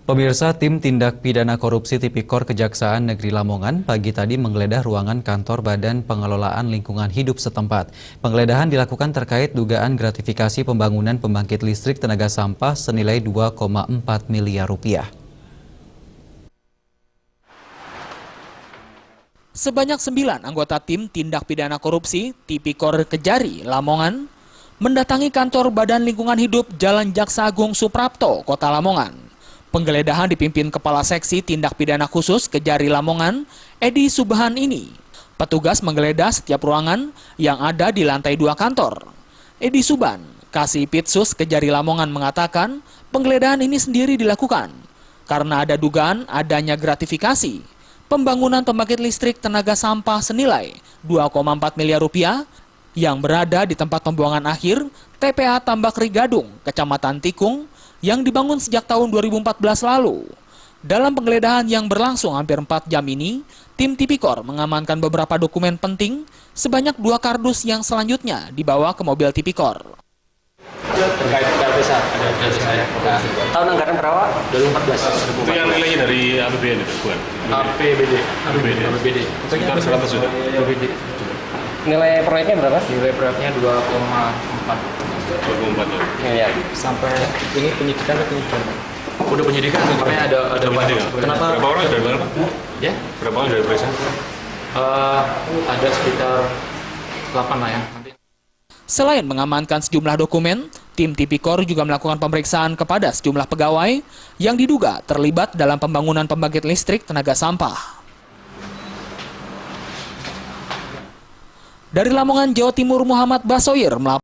Pemirsa, tim tindak pidana korupsi Tipikor Kejaksaan Negeri Lamongan pagi tadi menggeledah ruangan kantor Badan Pengelolaan Lingkungan Hidup setempat. Penggeledahan dilakukan terkait dugaan gratifikasi pembangunan pembangkit listrik tenaga sampah senilai 2,4 miliar rupiah. Sebanyak 9 anggota tim tindak pidana korupsi Tipikor Kejari, Lamongan, mendatangi kantor Badan Lingkungan Hidup Jalan Jaksa Agung Suprapto, Kota Lamongan. Penggeledahan dipimpin Kepala Seksi Tindak Pidana Khusus Kejari Lamongan, Edi Subhan ini. Petugas menggeledah setiap ruangan yang ada di lantai 2 kantor. Edi Subhan, Kasipitsus Kejari Lamongan mengatakan penggeledahan ini sendiri dilakukan karena ada dugaan adanya gratifikasi pembangunan pembangkit listrik tenaga sampah senilai 2,4 miliar rupiah yang berada di tempat pembuangan akhir TPA Tambakri Gadung, Kecamatan Tikung, yang dibangun sejak tahun 2014 lalu. Dalam penggeledahan yang berlangsung hampir 4 jam ini, tim Tipikor mengamankan beberapa dokumen penting sebanyak 2 kardus yang selanjutnya dibawa ke mobil Tipikor. Terkait data saya. Tahun anggaran berapa? 2014. Itu yang nilainya dari APBN itu, bukan? APBD. Sekitar 100 juta. APBD. Nilai proyeknya berapa? Nilai proyeknya 2,4 ya. Sampai ini penyidikan atau penyidikan? Udah penyidikan, makanya ada penyidikan. Kenapa? Berapa orang dari mana? Ya? Berapa orang dari periksa? Ada sekitar 8 lah ya. Selain mengamankan sejumlah dokumen, tim Tipikor juga melakukan pemeriksaan kepada sejumlah pegawai yang diduga terlibat dalam pembangunan pembangkit listrik tenaga sampah. Dari Lamongan, Jawa Timur, Muhammad Basoir melaporkan.